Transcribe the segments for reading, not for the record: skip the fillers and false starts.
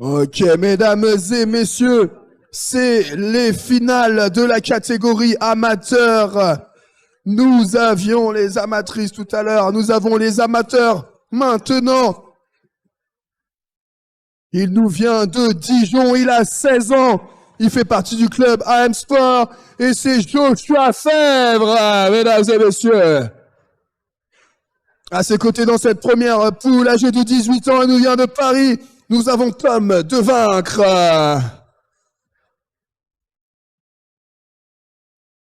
Ok, mesdames et messieurs, c'est les finales de la catégorie amateur. Nous avions les amatrices tout à l'heure, nous avons les amateurs maintenant. Il nous vient de Dijon, il a 16 ans. Il fait partie du club AM Sport et c'est Joshua Fèvre, mesdames et messieurs. À ses côtés dans cette première poule, âgé de 18 ans, il nous vient de Paris. Nous avons Tom de Vaincre.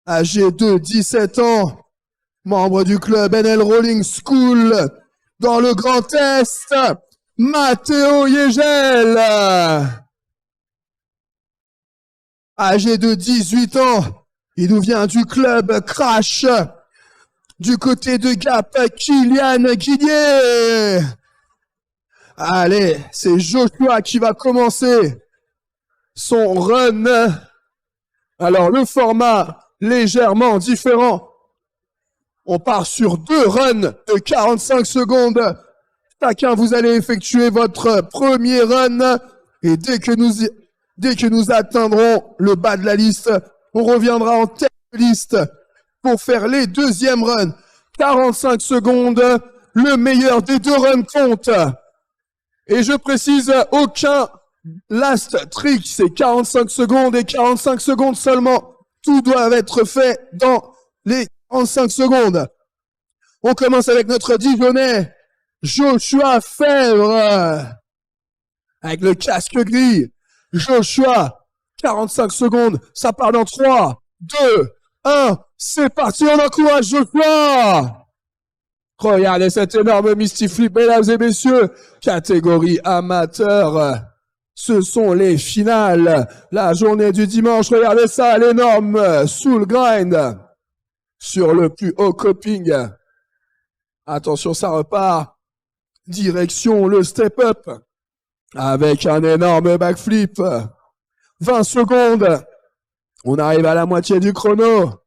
Âgé de 17 ans, membre du club NL Rolling School dans le Grand Est, Matteo Yegel. Âgé de 18 ans, il nous vient du club Crash, du côté de Gap, Kylian Guillier. Allez, c'est Joshua qui va commencer son run. Alors, le format légèrement différent. On part sur 2 runs de 45 secondes. Chacun, vous allez effectuer votre premier run. Et dès que nous atteindrons le bas de la liste, on reviendra en tête de liste pour faire les deuxièmes runs. 45 secondes, le meilleur des 2 runs compte. Et je précise, aucun last trick, c'est 45 secondes et 45 secondes seulement. Tout doit être fait dans les 45 secondes. On commence avec notre Dijonnais, Joshua Fèvre. Avec le casque gris. Joshua, 45 secondes. Ça part dans 3, 2, 1. C'est parti, on encourage Joshua. Regardez cet énorme Misty Flip, mesdames et messieurs. Catégorie amateur. Ce sont les finales. La journée du dimanche. Regardez ça, l'énorme Soul Grind. Sur le plus haut coping. Attention, ça repart. Direction le step up. Avec un énorme backflip. 20 secondes. On arrive à la moitié du chrono.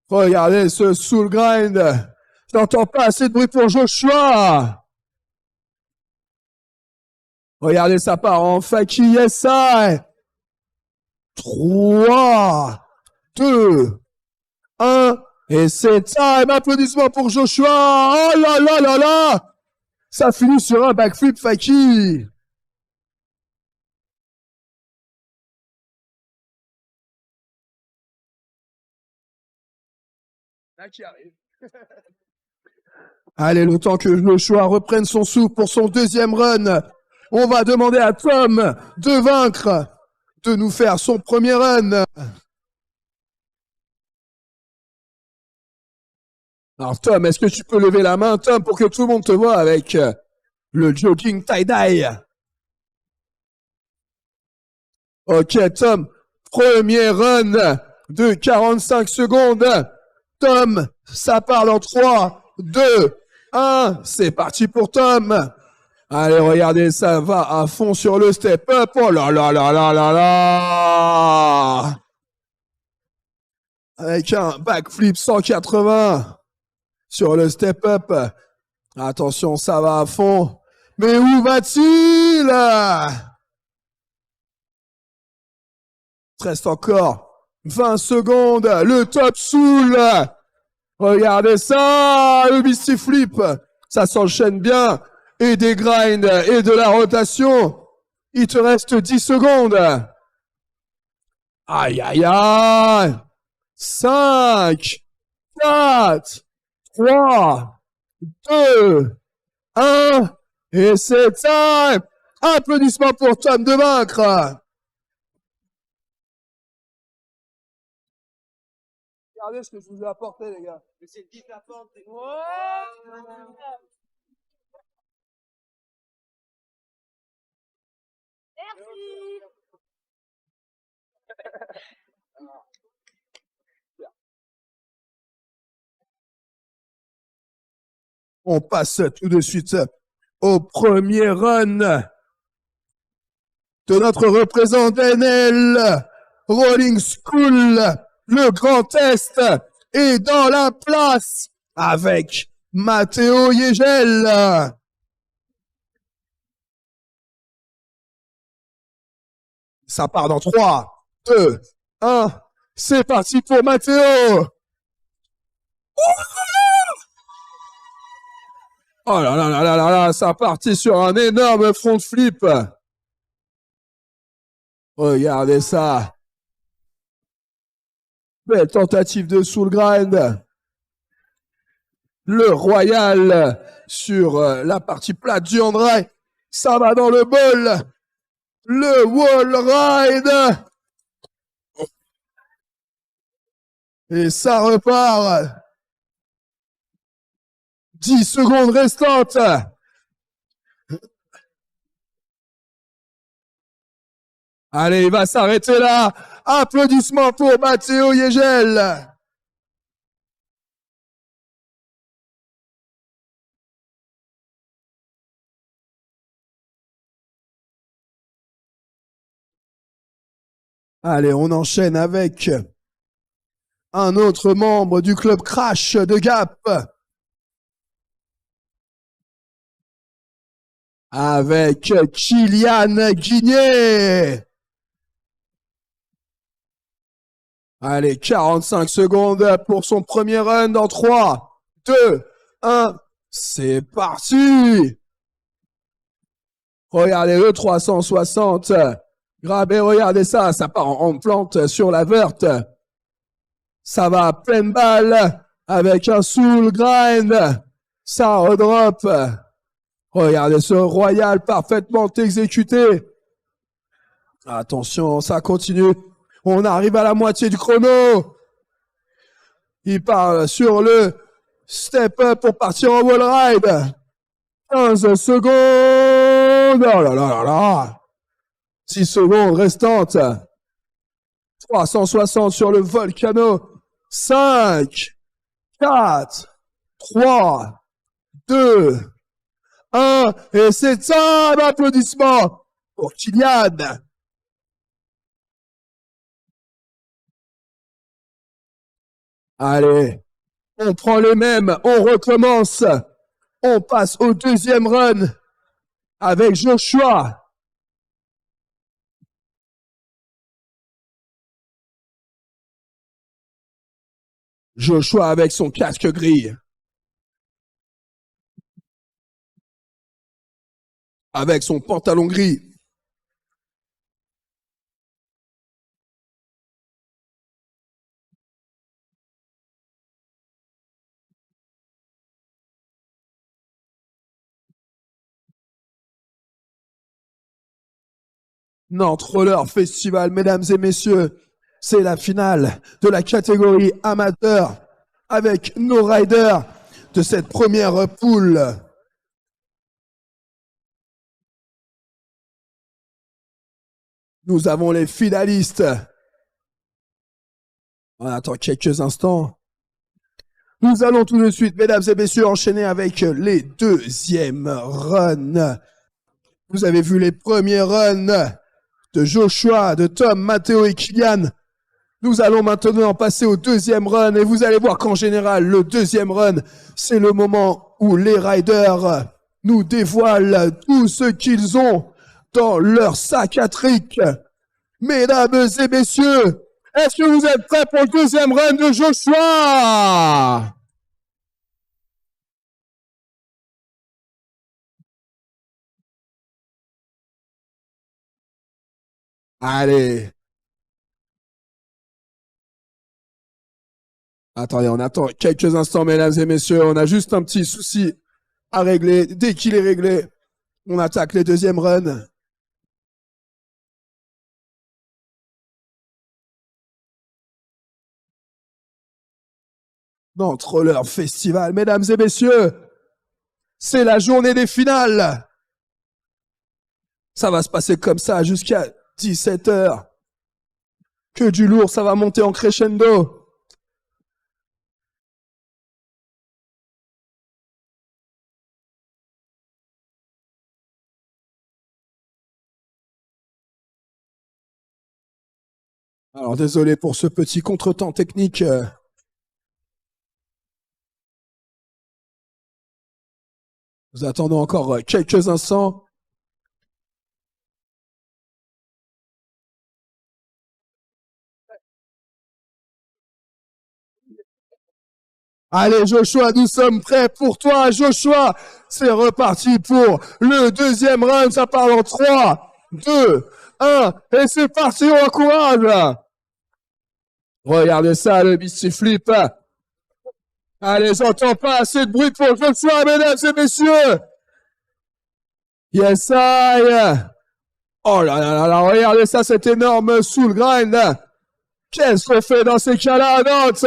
Regardez ce Soul Grind. Je n'entends pas assez de bruit pour Joshua. Regardez, ça part en Faki SI. 3, 2, 1. Et c'est time. Applaudissements pour Joshua. Oh là là là là. Ça finit sur un backflip Faki. Là qui arrive. Allez, le temps que Joshua reprenne son souffle pour son deuxième run, on va demander à Tom de Vaincre de nous faire son premier run. Alors Tom, est-ce que tu peux lever la main, Tom, pour que tout le monde te voit avec le jogging tie-dye? Ok, Tom, premier run de 45 secondes. Tom, ça part en 3, 2, 1. C'est parti pour Tom. Allez, regardez, ça va à fond sur le step-up. Oh là là là là là là. Avec un backflip 180 sur le step-up. Attention, ça va à fond. Mais où va-t-il? Reste encore 20 secondes. Le top soul. Regardez ça. Le Misty Flip. Ça s'enchaîne bien. Et des grinds et de la rotation. Il te reste 10 secondes. Aïe, aïe, aïe. 5, 4, 3, 2, 1. Et c'est time. Applaudissements pour Tom de Vaincre. Regardez ce que je vous ai apporté, les gars. C'est 10 la porte. Merci. On passe tout de suite au premier run de notre représentant NL Rolling School, le Grand Est, est dans la place avec Matteo Yegel. Ça part dans 3, 2, 1. C'est parti pour Matteo. Oh là là là là là là, ça partit sur un énorme front flip. Regardez ça. Belle tentative de soul grind. Le Royal sur la partie plate du hand. Ça va dans le bol. Le wall ride. Et ça repart. 10 secondes restantes. Allez, il va s'arrêter là. Applaudissements pour Matteo Yegel. Allez, on enchaîne avec un autre membre du club Crash de Gap. Avec Kylian Guigné. Allez, 45 secondes pour son premier run dans 3, 2, 1. C'est parti. Regardez le 360. Grabez, regardez ça. Ça part en plante sur la verte. Ça va à pleine balle avec un soul grind. Ça redrop. Regardez ce Royal parfaitement exécuté. Attention, ça continue. On arrive à la moitié du chrono. Il part sur le step up pour partir en wall ride. 15 secondes. Oh là là là là. 6 secondes restantes. 360 sur le Volcano. 5, 4, 3, 2, 1. Et c'est ça, un applaudissement pour Kylian. Allez, on prend les mêmes, on recommence. On passe au deuxième run avec Joshua. Joshua avec son casque gris. Avec son pantalon gris. Nantes Roller Festival, mesdames et messieurs, c'est la finale de la catégorie amateur avec nos riders de cette première poule. Nous avons les finalistes. On attend quelques instants. Nous allons tout de suite, mesdames et messieurs, enchaîner avec les deuxièmes runs. Vous avez vu les premiers runs de Joshua, de Tom, Matteo et Kylian. Nous allons maintenant passer au deuxième run et vous allez voir qu'en général, le deuxième run, c'est le moment où les riders nous dévoilent tout ce qu'ils ont dans leur sac à trick. Mesdames et messieurs, est-ce que vous êtes prêts pour le deuxième run de Joshua? Allez. Attendez, on attend quelques instants, mesdames et messieurs. On a juste un petit souci à régler. Dès qu'il est réglé, on attaque les deuxièmes runs. Nantes Roller Festival, mesdames et messieurs, c'est la journée des finales. Ça va se passer comme ça jusqu'à 17h. Que du lourd, ça va monter en crescendo. Alors désolé pour ce petit contretemps technique. Nous attendons encore quelques instants. Allez, Joshua, nous sommes prêts pour toi, Joshua. C'est reparti pour le deuxième round. Ça part en 3, 2, 1. Et c'est parti, on encourage. Regardez ça, le Misty Flip. Allez, j'entends pas assez de bruit pour Joshua, mesdames et messieurs. Yes, I. Oh là là là là, regardez ça, cet énorme soul grind. Qu'est-ce qu'on fait dans ces cas-là à Nantes?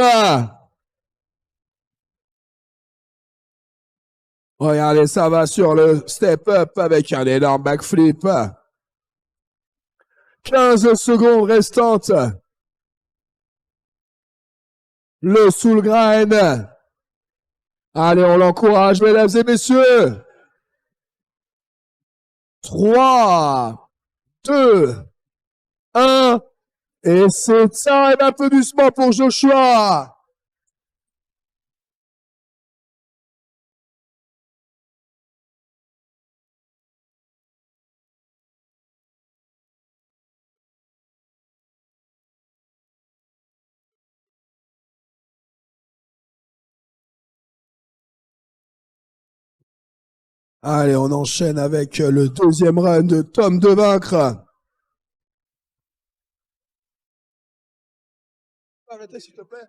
Regardez, ça va sur le step-up avec un énorme backflip. 15 secondes restantes. Le soul grind. Allez, on l'encourage, mesdames et messieurs. 3, 2, 1. Et c'est ça, et applaudissements pour Joshua. Allez, on enchaîne avec le deuxième run de Tom Devaincre. Arrêtez, s'il te plaît.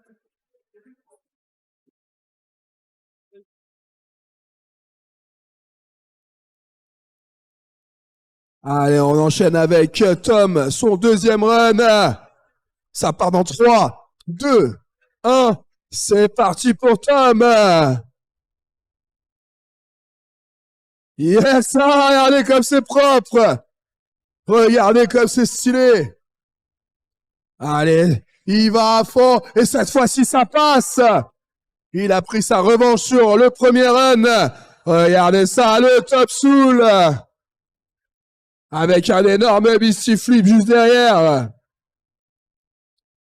Allez, on enchaîne avec Tom, son deuxième run. Ça part dans 3, 2, 1. C'est parti pour Tom. Yes, ah, regardez comme c'est propre. Regardez comme c'est stylé. Allez, il va à fond. Et cette fois-ci, ça passe. Il a pris sa revanche sur le premier run. Regardez ça, le top soul. Avec un énorme Misty Flip juste derrière.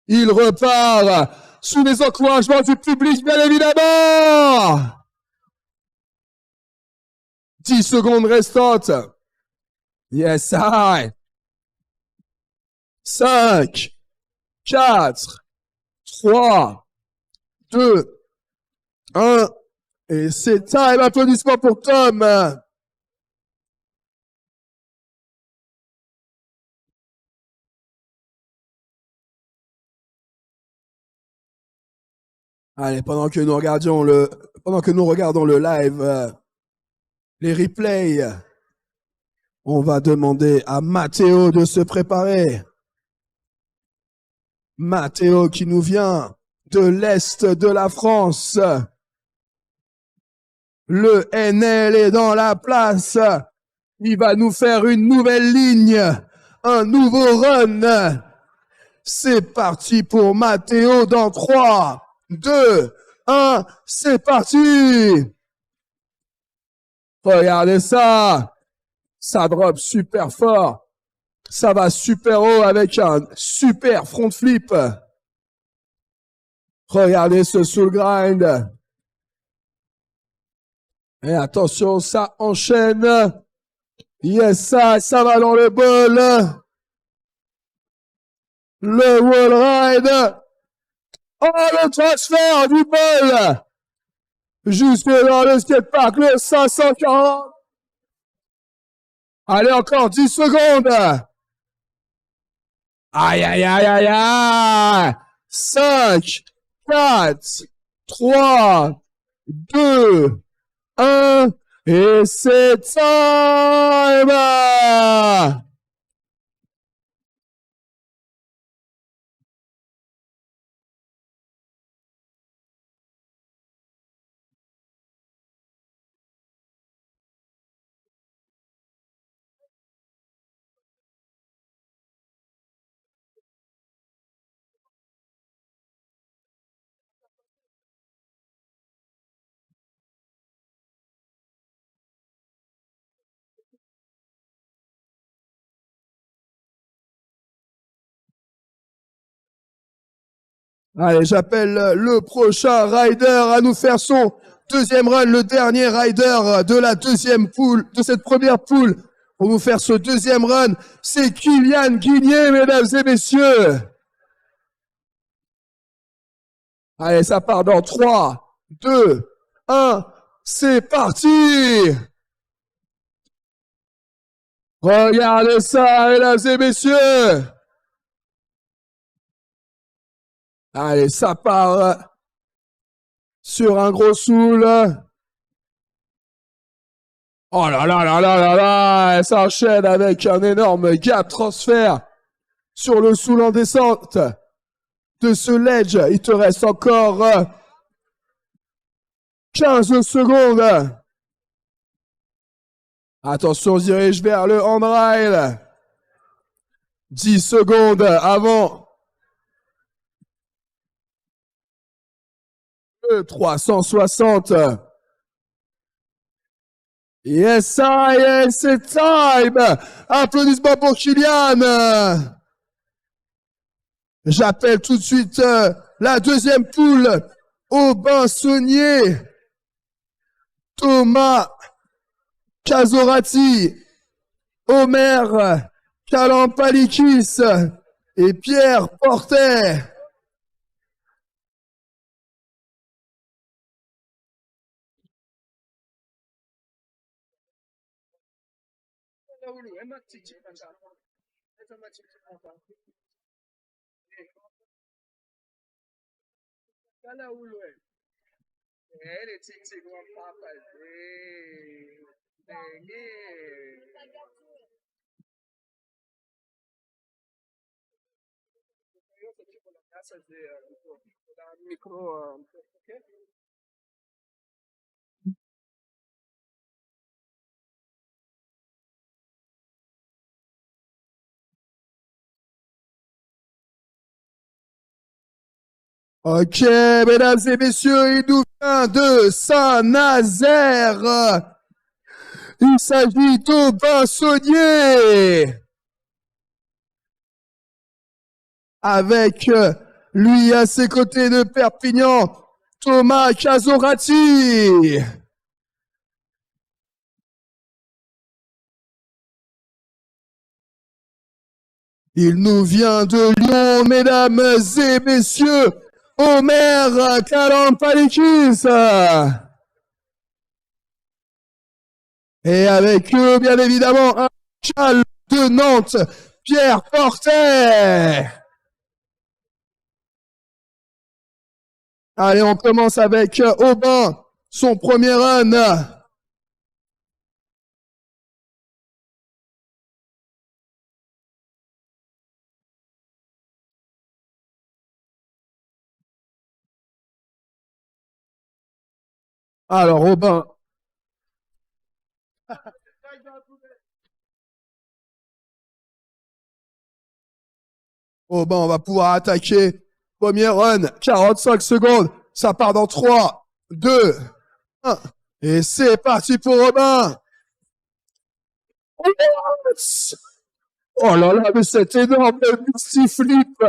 Il repart sous les encouragements du public, bien évidemment. 10 secondes restantes. Yes, I. 5, 4, 3, 2, 1. Et c'est time. Applaudissements pour Tom. Allez, pendant que nous regardons le live, les replays, on va demander à Matteo de se préparer. Matteo qui nous vient de l'Est de la France. Le NL est dans la place. Il va nous faire une nouvelle ligne, un nouveau run. C'est parti pour Matteo dans 3, 2, 1. C'est parti. Regardez ça. Ça drop super fort. Ça va super haut avec un super front flip. Regardez ce soul grind. Et attention, ça enchaîne. Yes, ça va dans le bol. Le wall ride. Oh, le transfert du bol. Juste dans le skatepark, le 540. Allez, encore 10 secondes. Aïe, aïe, aïe, aïe, aïe. 5, 4, 3, 2, 1. Et c'est time. Allez, j'appelle le prochain rider à nous faire son deuxième run, le dernier rider de la deuxième poule, de cette première poule, pour nous faire ce deuxième run. C'est Kylian Guigné, mesdames et messieurs. Allez, ça part dans 3, 2, 1, c'est parti! Regardez ça, mesdames et messieurs! Allez, ça part sur un gros soul. Oh là là là là là là! Elle s'enchaîne avec un énorme gap transfert sur le soul en descente de ce ledge. Il te reste encore 15 secondes. Attention, on se dirige vers le handrail. 10 secondes avant. 360. Yes, yes, c'est time. Applaudissements pour Kylian. J'appelle tout de suite la deuxième poule. Aubin Saunier, Thomas Casorati, Omer Kalampalikis et Pierre Portet. Ok, mesdames et messieurs, il nous vient de Saint-Nazaire. Il s'agit d'Aubin Saunier. Avec lui à ses côtés de Perpignan, Thomas Casorati. Il nous vient de Lyon, mesdames et messieurs, Omer Kalampalikis. Et avec eux, bien évidemment, un chal de Nantes, Pierre Portet. Allez, on commence avec Aubin, son premier run. Alors, Aubin. Aubin, on va pouvoir attaquer. Premier run, 45 secondes. Ça part dans 3, 2, 1. Et c'est parti pour Aubin. Oh là là, mais cet énorme Misty Flip.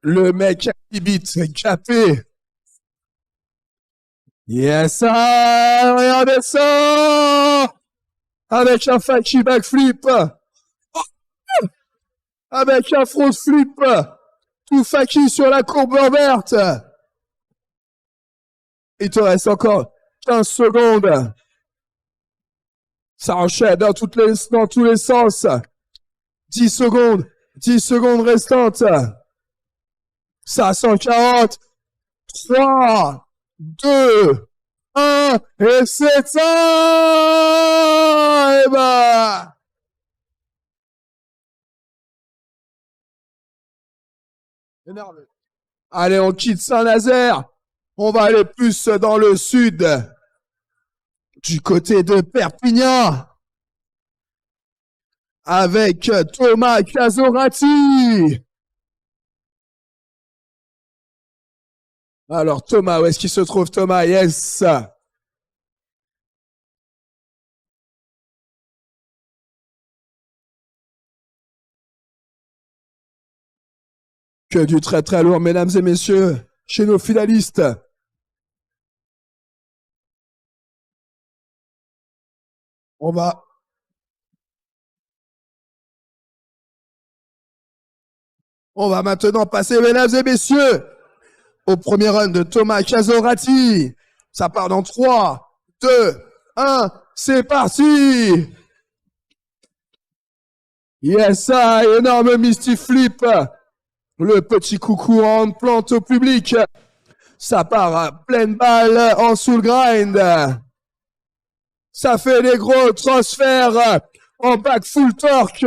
Le mec a limite capé. Yes, regardez ça. Avec un funky backflip. Avec un front flip. Tout funky sur la courbe verte. Il te reste encore 15 secondes. Ça enchaîne dans tous les sens. 10 secondes. 10 secondes restantes. Ça, 140. 3, 2, 1. Et c'est ça! Et bah! Énervé. Allez, on quitte Saint-Nazaire. On va aller plus dans le sud. Du côté de Perpignan. Avec Thomas Casorati. Alors, Thomas, où est-ce qu'il se trouve, Thomas? Yes. Que du très très lourd, mesdames et messieurs, chez nos finalistes. On va maintenant passer, mesdames et messieurs, au premier run de Thomas Casorati. Ça part dans 3, 2, 1, c'est parti! Yes, énorme Misty Flip. Le petit coucou en plante au public. Ça part à pleine balle en soul grind. Ça fait des gros transferts en back full torque.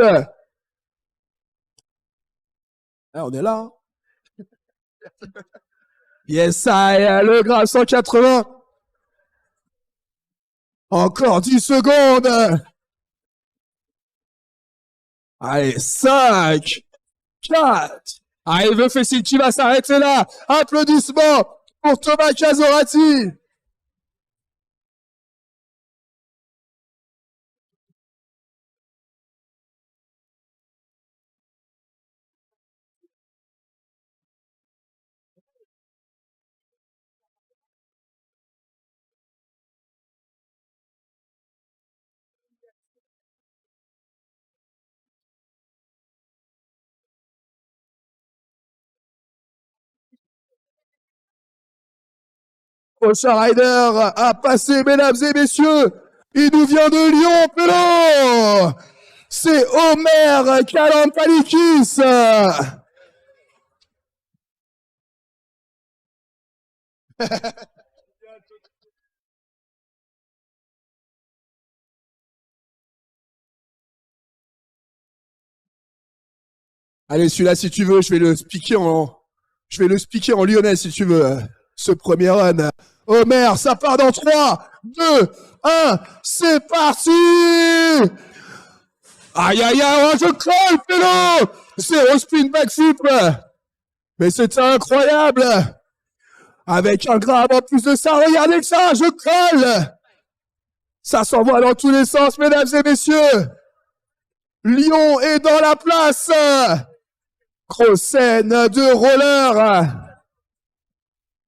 Ah, on est là. Yes, le grave 180. Encore 10 secondes. Allez, 5, 4. Allez, le fessier qui va s'arrêter là. Applaudissements pour Thomas Casorati. Prochain rider à passer, mesdames et messieurs. Il nous vient de Lyon, Pélo. C'est Omer Kalampalikis. Allez, celui-là, si tu veux, je vais le speaker en lyonnais, si tu veux, ce premier run. Omer, ça part dans 3, 2, 1, c'est parti! Aïe, aïe, aïe, oh, je colle, Pélo! C'est au spin backflip. Mais c'était incroyable! Avec un grab en plus de ça, regardez ça, je colle! Ça s'envoie dans tous les sens, mesdames et messieurs! Lyon est dans la place! Grosse scène de roller!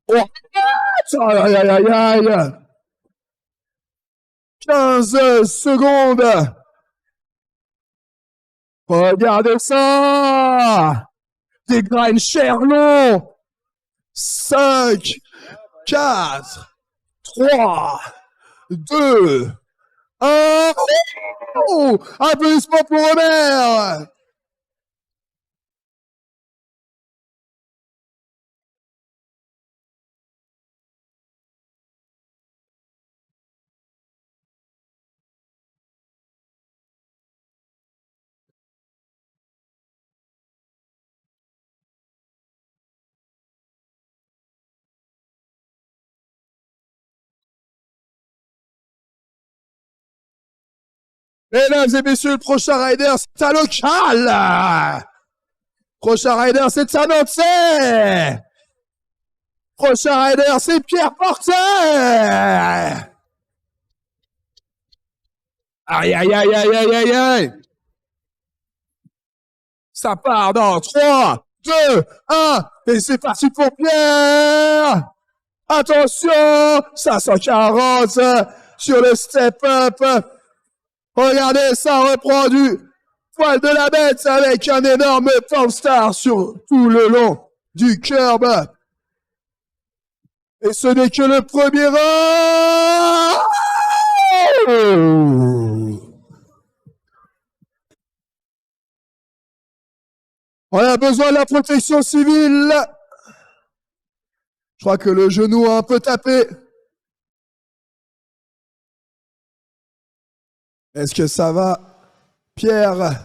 Oh, aïe, aïe, aïe, aïe! 15 secondes! Regardez ça! Des grinds Cherlon! 5, 4, 3, 2, 1. Oh! Applaudissements pour Omer! Mesdames et messieurs, le prochain rider, c'est un local! Prochain rider, c'est un Nantais! Prochain rider, c'est Pierre Porter! Aïe, aïe, aïe, aïe, aïe, aïe, aïe! Ça part dans 3, 2, 1, et c'est parti pour Pierre! Attention! 540 sur le step-up! Regardez, ça reprend du poil de la bête avec un énorme palm star sur tout le long du curb. Et ce n'est que le premier rang. On a besoin de la protection civile. Je crois que le genou a un peu tapé. Est-ce que ça va, Pierre?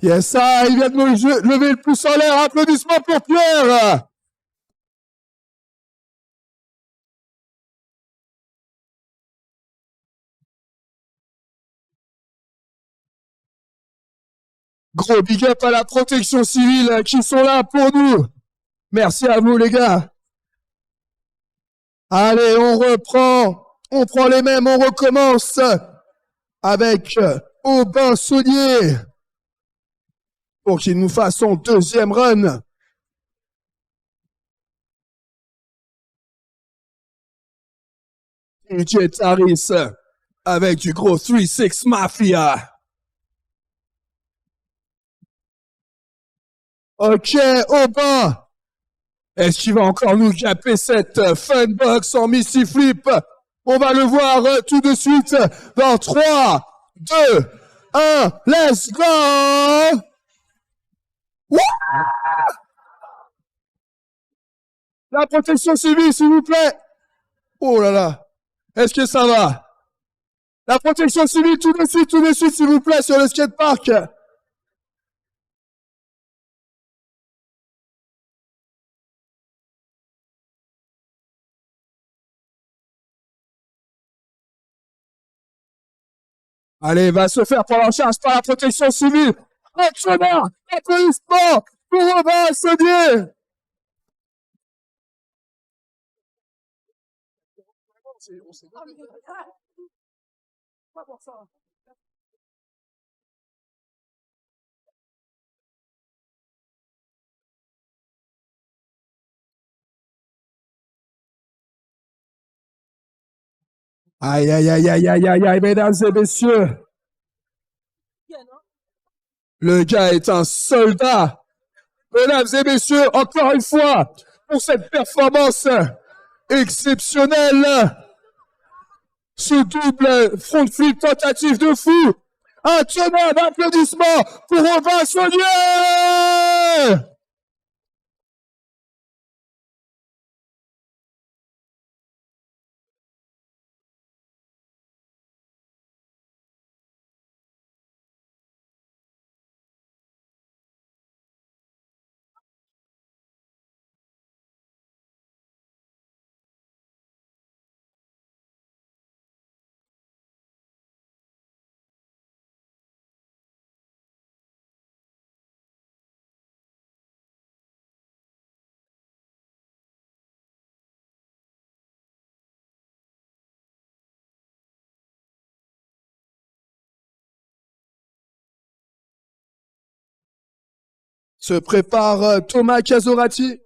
Yes, ça, il vient de lever le pouce en l'air. Applaudissements pour Pierre. Gros big up à la protection civile qui sont là pour nous. Merci à vous, les gars. Allez, on reprend. On prend les mêmes, on recommence avec Aubin Saunier pour qu'il nous fasse son deuxième run. DJ Taris avec du gros 3-6 Mafia. Ok, Aubin. Est-ce qu'il va encore nous gaper cette Funbox en Missy Flip? On va le voir tout de suite dans 3, 2, 1, let's go! Wouah! La protection civile, s'il vous plaît. Oh là là. Est-ce que ça va? La protection civile, tout de suite, s'il vous plaît, sur le skatepark. Allez, va se faire prendre en charge par la protection civile. Actionnaire, applaudissements pour Robin Saunier. Aïe, aïe, aïe, aïe, aïe, aïe, aïe, mesdames et messieurs. Le gars est un soldat. Mesdames et messieurs, encore une fois, pour cette performance exceptionnelle, ce double front flip tentative de fou. Un tonnerre d'applaudissements pour Robin Saunier! Se prépare Thomas Casorati.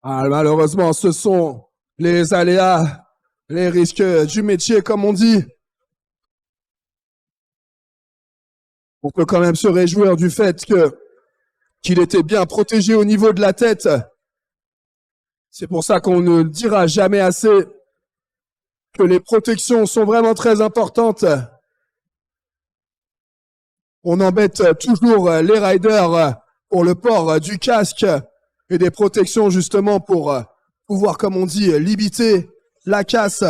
Ah, malheureusement, ce sont les aléas, les risques du métier, comme on dit. On peut quand même se réjouir du fait qu'il était bien protégé au niveau de la tête. C'est pour ça qu'on ne dira jamais assez que les protections sont vraiment très importantes. On embête toujours les riders pour le port du casque et des protections justement pour pouvoir, comme on dit, limiter la casse.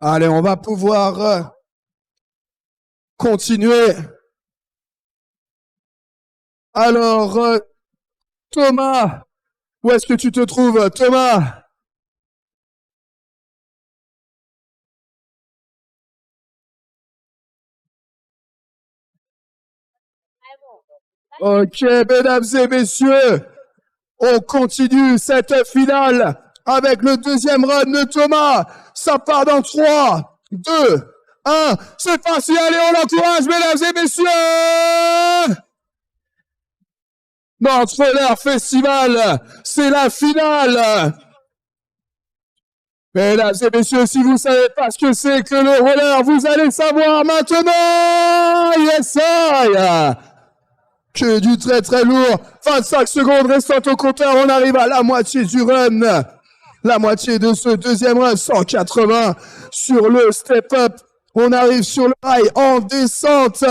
Allez, on va pouvoir continuer. Alors, Thomas, où est-ce que tu te trouves, Thomas? Ok, mesdames et messieurs, on continue cette finale avec le deuxième run de Thomas. Ça part dans 3, 2, 1. C'est parti, allez, on l'encourage, mesdames et messieurs! Notre Roller Festival, c'est la finale. Mesdames et messieurs, si vous ne savez pas ce que c'est que le roller, vous allez savoir maintenant. Yes, sir. Que du très très lourd. 25 secondes restantes au compteur, on arrive à la moitié du run. la moitié de ce deuxième run, 180 sur le step-up. On arrive sur le rail en descente.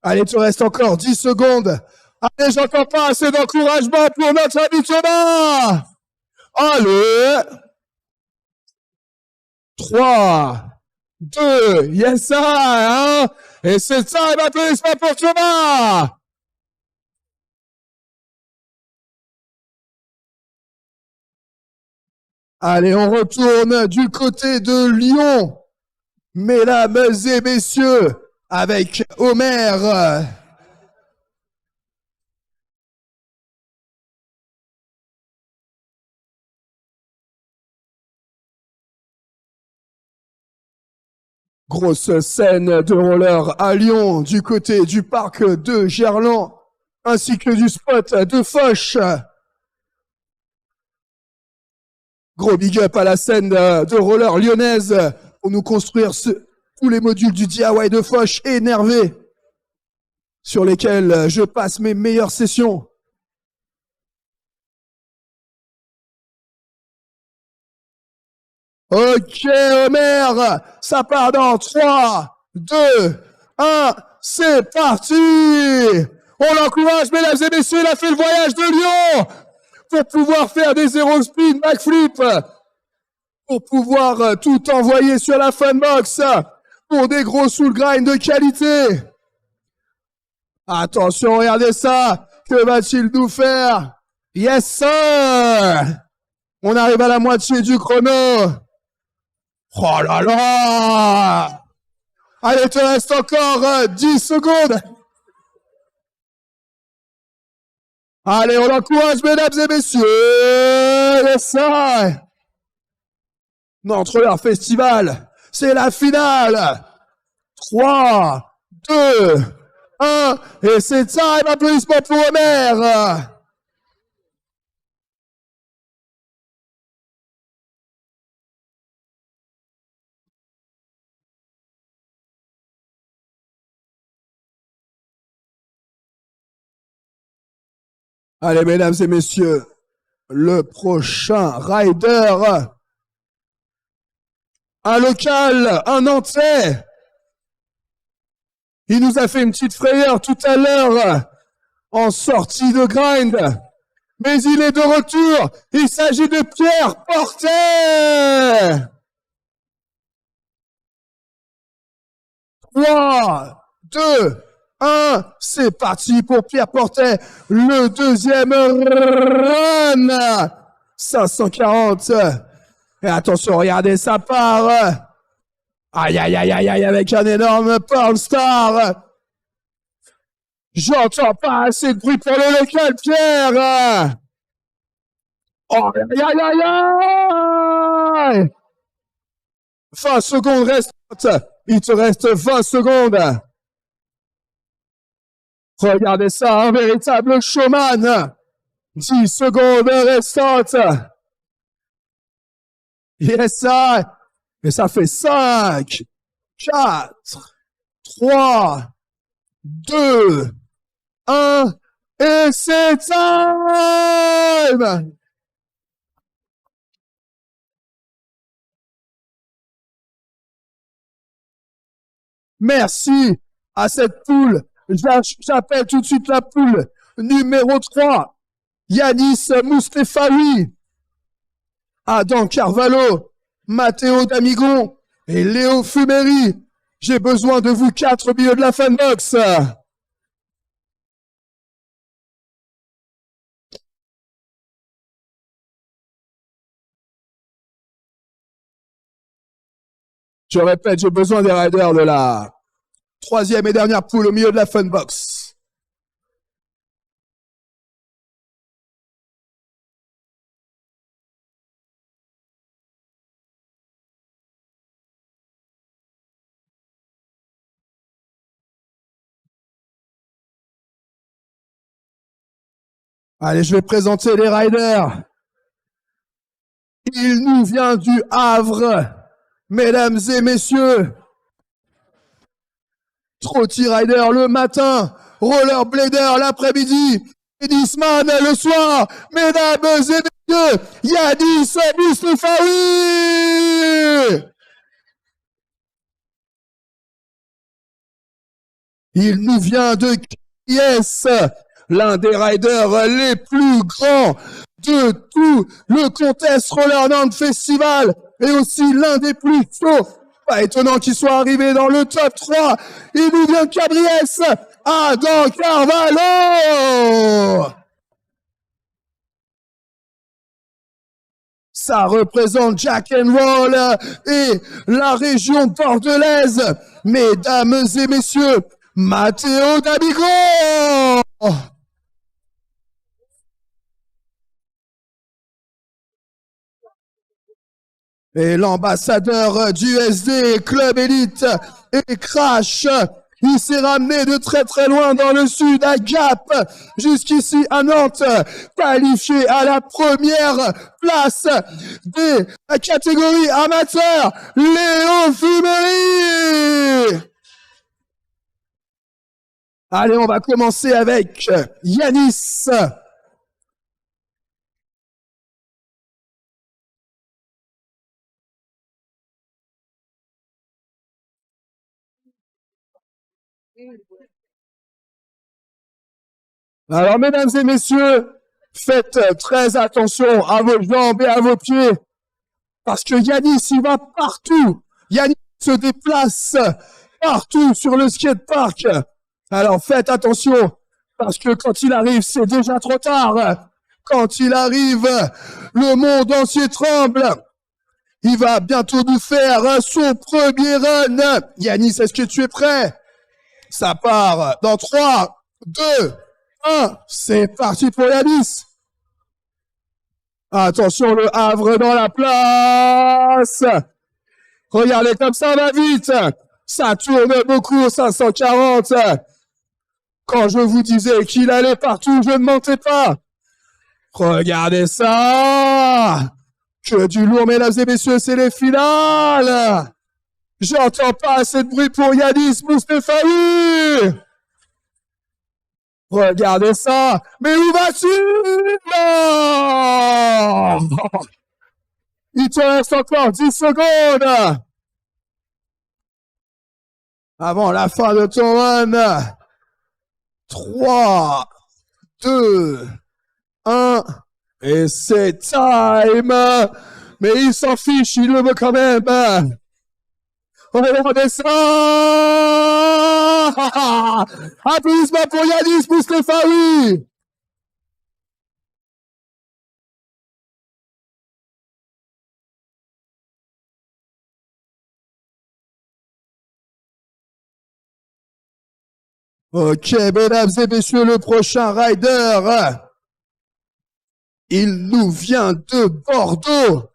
Allez, tu restes encore 10 secondes. Allez, j'entends pas assez d'encouragement pour notre ami Thomas. Allez. 3, 2, yes, ça, hein? Et c'est ça, et applaudissements pour Thomas. Allez, on retourne du côté de Lyon. Mesdames et messieurs, avec Omer. Grosse scène de roller à Lyon, du côté du parc de Gerland, ainsi que du spot de Foch. Gros big up à la scène de roller lyonnaise pour nous construire tous les modules du DIY de Foch énervé, sur lesquels je passe mes meilleures sessions. Ok, Omer, ça part dans 3, 2, 1, c'est parti! On l'encourage, mesdames et messieurs, il a fait le voyage de Lyon pour pouvoir faire des zéro spin backflip, pour pouvoir tout envoyer sur la funbox pour des gros soul grind de qualité. Attention, regardez ça, que va-t-il nous faire? Yes, sir! On arrive à la moitié du chrono. Oh là là! Allez, il te reste encore 10 secondes. Allez, on l'encourage, mesdames et messieurs. Yes, sir! Notre leur festival, c'est la finale. 3, 2, 1, et c'est time. Applaudissements pour Omer. Allez, mesdames et messieurs, le prochain rider, un local, un Nantais. Il nous a fait une petite frayeur tout à l'heure en sortie de grind. Mais il est de retour. Il s'agit de Pierre Portet. 3, 2, 1, c'est parti pour Pierre Portet. Le deuxième run. 540. Et attention, regardez, ça part. Aïe, aïe, aïe, aïe, aïe, avec un énorme Pearl Star. J'entends pas assez de bruit pour le local, Pierre. Oh, aïe, aïe, aïe, aïe. 20 secondes restantes. Il te reste 20 secondes. Regardez ça, un véritable showman. 10 secondes restantes. Yes, ça. Et ça fait 5, 4, 3, 2, 1. Et c'est time! Merci à cette poule. J'appelle tout de suite la poule numéro 3. Yanis Moustaphaoui, Adam Carvalho, Matteo D'Amigon et Léo Fumeri. J'ai besoin de vous 4 au milieu de la fanbox. Je répète, j'ai besoin des riders de la 3e et dernière poule au milieu de la funbox. Allez, je vais présenter les riders. Il nous vient du Havre, mesdames et messieurs. Trotty Rider le matin, Rollerblader l'après-midi, Tennisman le soir, mesdames et messieurs. de Yanis Moustaphaoui. Il nous vient de Kies, l'un des riders les plus grands de tout le Contest Rollerland Festival et aussi l'un des plus chauds. Pas étonnant qu'il soit arrivé dans le top 3. Il nous vient de Cabriès, Adam Carvalho. Ça représente Jack and Roll et la région bordelaise. Mesdames et messieurs, Matteo D'Amigo. Et l'ambassadeur du SD Club Elite et Crash, il s'est ramené de très très loin dans le sud à Gap, jusqu'ici à Nantes, qualifié à la première place des catégories amateurs, Léo Fumery. Allez, on va commencer avec Yanis. Alors, mesdames et messieurs, faites très attention à vos jambes et à vos pieds, parce que Yanis, il va partout. Yanis se déplace partout sur le skatepark. Alors, faites attention, parce que quand il arrive, c'est déjà trop tard. Quand il arrive, le monde entier tremble. Il va bientôt nous faire son premier run. Yanis, est-ce que tu es prêt? Ça part dans 3, 2, 1. C'est parti pour Yanis. Attention, le Havre dans la place. Regardez comme ça va vite. Ça tourne beaucoup, 540. Quand je vous disais qu'il allait partout, je ne mentais pas. Regardez ça. Que du lourd, mesdames et messieurs, c'est les finales. J'entends pas assez de bruit pour Yanis Moustaphaoui. Regardez ça. Mais où vas-tu? Non. Il te reste encore 10 secondes. Avant la fin de ton run. 3, 2, 1. Et c'est time. Mais il s'en fiche, il le veut quand même. Regardez ça. Applaudissements pour Yanis Moustaphaoui. Ok, mesdames et messieurs, le prochain rider, il nous vient de Bordeaux.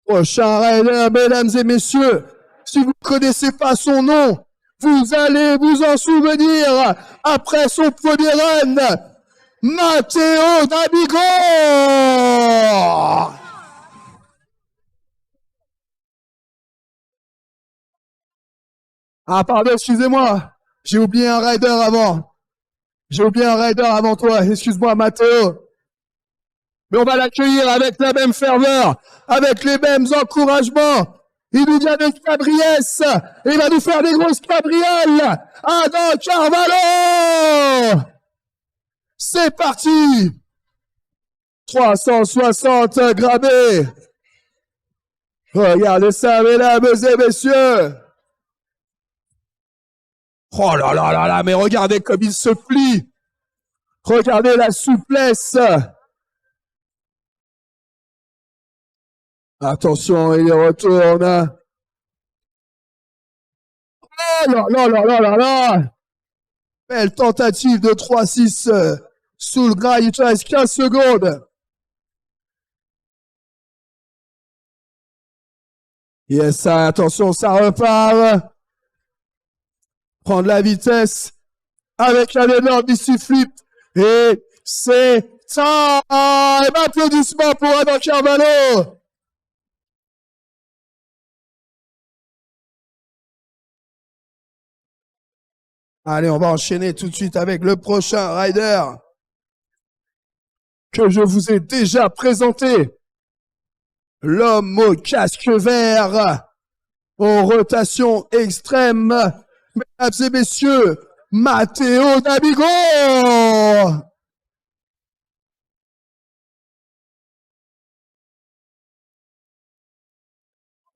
Prochain rider, mesdames et messieurs, si vous ne connaissez pas son nom, vous allez vous en souvenir après son premier run, Matteo D'Amigo. Ah pardon, excusez-moi, j'ai oublié un rider avant. J'ai oublié un rider avant toi, excuse-moi Matteo. Mais on va l'accueillir avec la même ferveur, avec les mêmes encouragements. Il nous vient de Cabriès, et il va nous faire des grosses cabrioles. Adam Carvalho. C'est parti. 360 gravés. Regardez ça, mesdames et messieurs. Oh là là là là, mais regardez comme il se plie. Regardez la souplesse. Attention, il retourne. Oh là là là là là là. Belle tentative de 3-6 sous le gras, il te reste 15 secondes. Yes, ça, attention, ça repart. Prendre la vitesse avec un énorme ici flip. Et c'est time. Applaudissements pour Adam Carvalho. Allez, on va enchaîner tout de suite avec le prochain rider. que je vous ai déjà présenté. L'homme au casque vert, en rotation extrême, mesdames et messieurs, Matteo D'Amigo.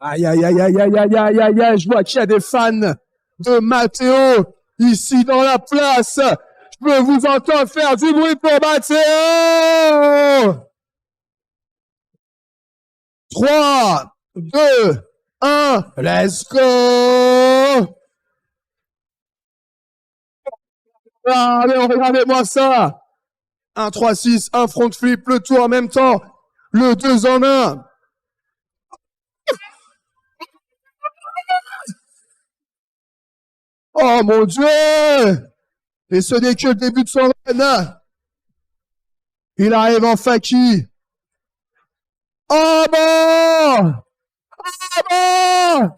Aïe, aïe, aïe, aïe, aïe, aïe, aïe, aïe, aïe, je vois qu'il y a des fans de Matteo ici dans la place. Je peux vous entendre faire du bruit pour Matteo. 3, 2, 1, let's go. Regardez-moi ça. 1, 3, 6, un front flip, le tout en même temps. Le 2 en 1. Oh mon Dieu! Et ce n'est que le début de son run. Il arrive en Faki. Oh bon! Oh bon!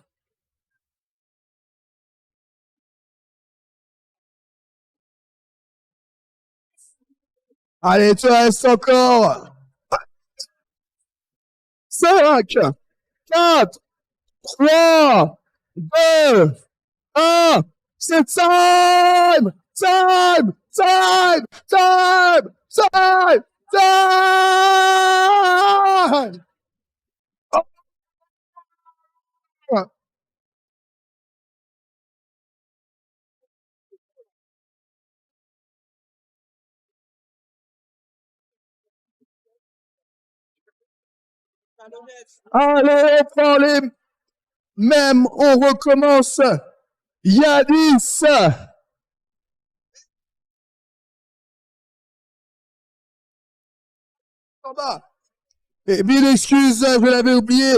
Allez, tu restes encore. 5, 4, 3, 2, 1. C'est time! Time! Time! Time! Time! Time! Oh. Allez, on prend les mêmes, on recommence. Yanis. Et mille excuses, je l'avais oublié.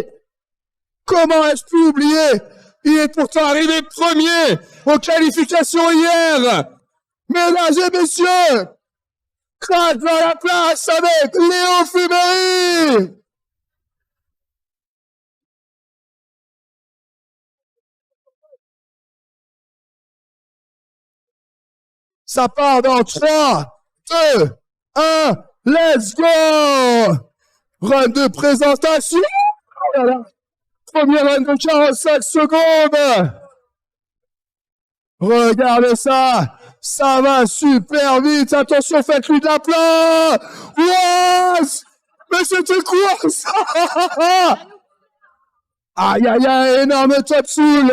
Comment ai-je pu oublier? Il est pourtant arrivé premier aux qualifications hier. Mesdames et messieurs, craque dans la place avec Léo Fumery. Ça part dans 3, 2, 1, let's go! Run de présentation. Premier run de 45 secondes. Regardez ça. Ça va super vite. Attention, faites-lui de la place. What? Mais c'était quoi ça? Aïe, aïe, aïe, énorme top soul.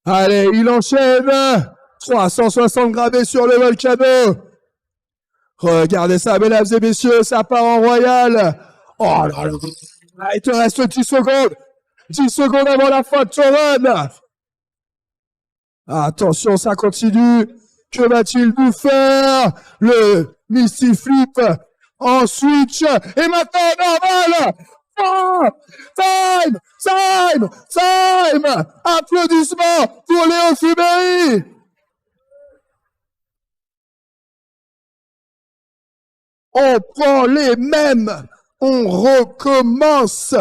Allez, il enchaîne. 360 gravés sur le volcano. Regardez ça, mesdames et messieurs, ça part en royal. Oh là là. Il te reste 10 secondes. 10 secondes avant la fin de ton run. Attention, ça continue. Que va-t-il nous faire? Le Misty Flip en switch. Et maintenant, normal. Oh, time! Time! Time! Applaudissements pour Léo Fumery. On prend les mêmes. On recommence.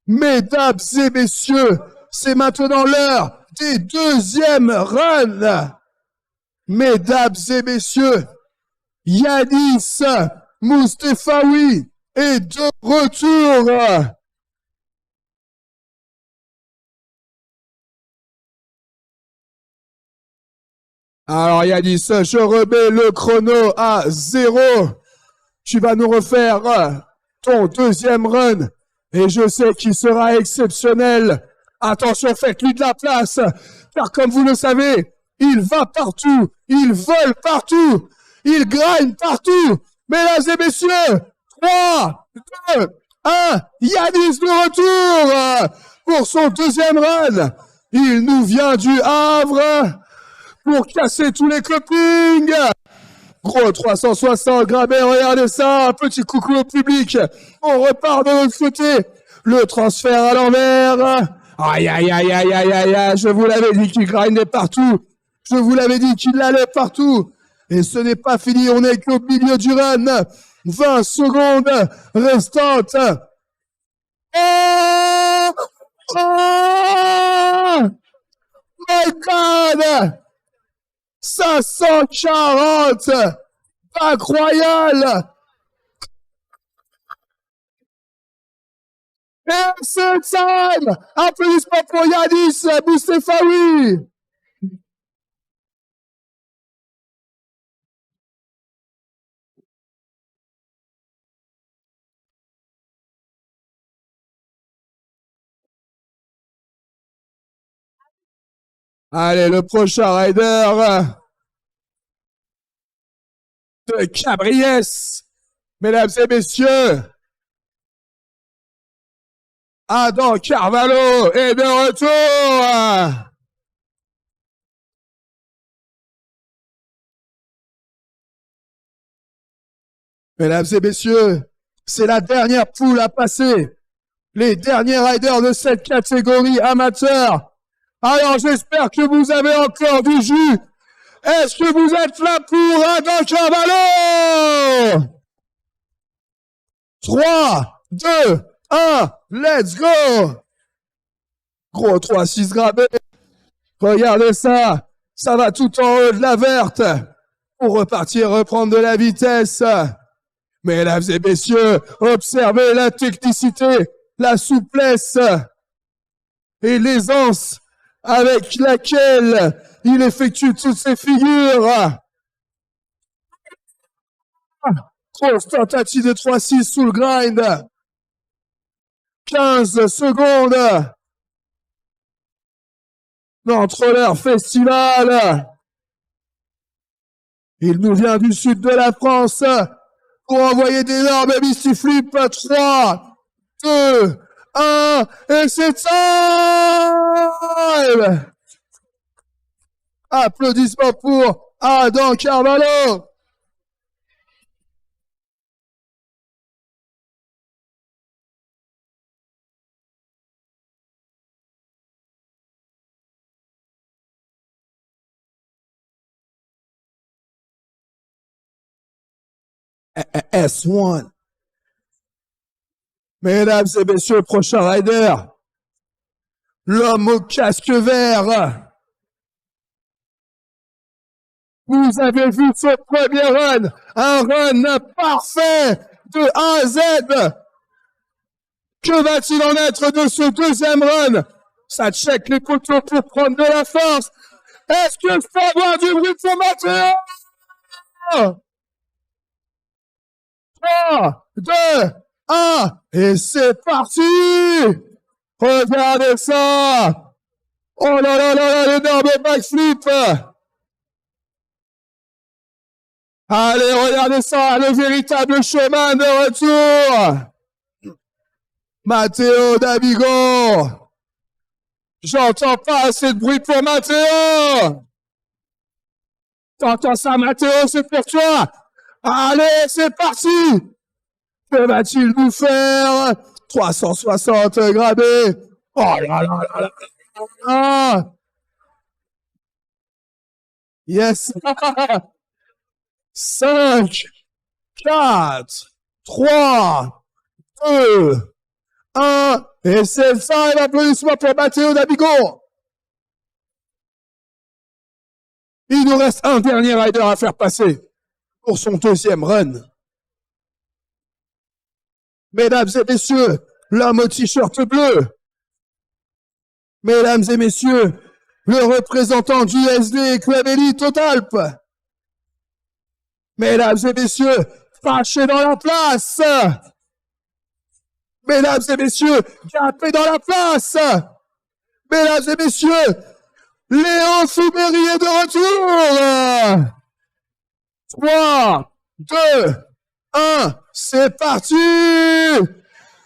Mesdames et messieurs, c'est maintenant l'heure des deuxièmes runs. Mesdames et messieurs, Yanis Moustaphaoui est de retour. Alors Yanis, je remets le chrono à 0. Tu vas nous refaire ton deuxième run et je sais qu'il sera exceptionnel. Attention, faites-lui de la place, car comme vous le savez, il va partout, il vole partout, il grind partout. Mesdames et messieurs, 3, 2, 1, Yanis de retour pour son deuxième run. Il nous vient du Havre pour casser tous les clopings. Gros 360 grammes, regardez ça, un petit coucou au public. On repart de l'autre côté. Le transfert à l'envers. Aïe, aïe, aïe, aïe, aïe, aïe, aïe, je vous l'avais dit qu'il grindait partout. Je vous l'avais dit qu'il allait partout. Et ce n'est pas fini, on est qu'au milieu du run. 20 secondes restantes. Oh! Oh! My God! 540 Incroyable! Et c'est time! Applaudissements pour Yanis Boussefaoui! Allez, le prochain rider de Cabriès, mesdames et messieurs, Adam Carvalho est de retour. Mesdames et messieurs, c'est la dernière poule à passer. Les derniers riders de cette catégorie amateur. Alors j'espère que vous avez encore du jus. Est-ce que vous êtes là pour Adam Carvalho? 3, 2, 1, let's go! Gros 3-6 gravés. Regardez ça. Ça va tout en haut de la verte. Pour repartir, reprendre de la vitesse. Mesdames et messieurs, observez la technicité, la souplesse et l'aisance avec laquelle il effectue toutes ses figures. Grosse tentative de 3-6 sous le grind. 15 secondes. L'entreleur festival. Il nous vient du sud de la France pour envoyer d'énormes Misty Flip. 3, 2, 1, et c'est time! Applaudissements pour Adam Carvalho. S1. Mesdames et messieurs, prochain rider. L'homme au casque vert. Vous avez vu ce premier run. Un run parfait de A à Z. Que va-t-il en être de ce deuxième run? Ça check les poteaux pour prendre de la force. Est-ce que je peux avoir du bruit pour Mathéo? 3, 2, 1, et c'est parti! Regardez ça! Oh là là là là, l'énorme backflip! Allez, regardez ça, le véritable showman de retour! Mathéo Dabigo! J'entends pas assez de bruit pour Mathéo! T'entends ça, Mathéo, c'est pour toi! Allez, c'est parti! Que va-t-il nous faire? 360 gradés. Oh là là là là là. Yes. 5, 4, 3, 2, 1. Et c'est ça, et l'applaudissement pour Mathéo Dabigo. Il nous reste un dernier rider à faire passer pour son deuxième run. Mesdames et messieurs, l'homme au t-shirt bleu. Mesdames et messieurs, le représentant du SD Club Elite Autalpes. Mesdames et messieurs, Fâché dans la place. Mesdames et messieurs, Gapé dans la place. Mesdames et messieurs, Léon Soubéry est de retour. 3, 2, 1, c'est parti!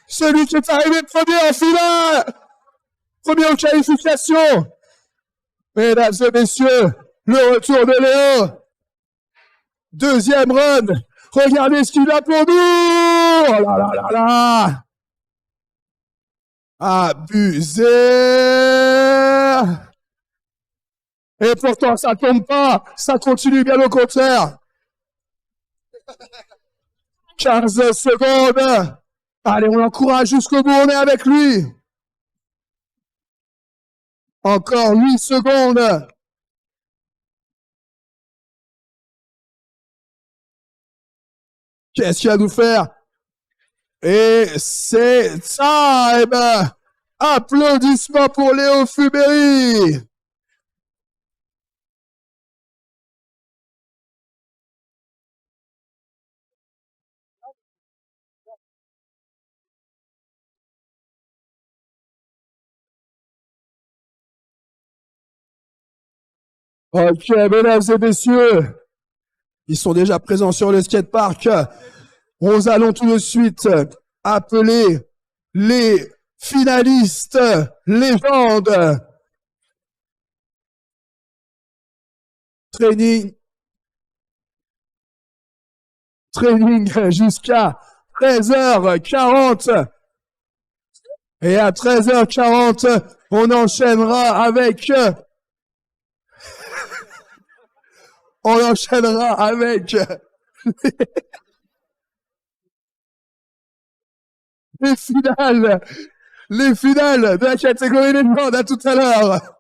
Celui qui est arrivé premier en finale! Premier en qualification! Mesdames et messieurs, le retour de Léo! Deuxième run! Regardez ce qu'il a pour nous! Oh là là là là! Abusé! Et pourtant, ça tombe pas! Ça continue bien au contraire! 15 secondes. Allez, on l'encourage jusqu'au bout, on est avec lui. Encore 8 secondes. Qu'est-ce qu'il va nous faire? Et c'est time! Applaudissements pour Léo Fuberi! Ok, mesdames et messieurs, ils sont déjà présents sur le skatepark. Nous allons tout de suite appeler les finalistes légendes. Training jusqu'à 13h40. Et à 13h40, on enchaînera avec les finales de la catégorie des bandes. À tout à l'heure.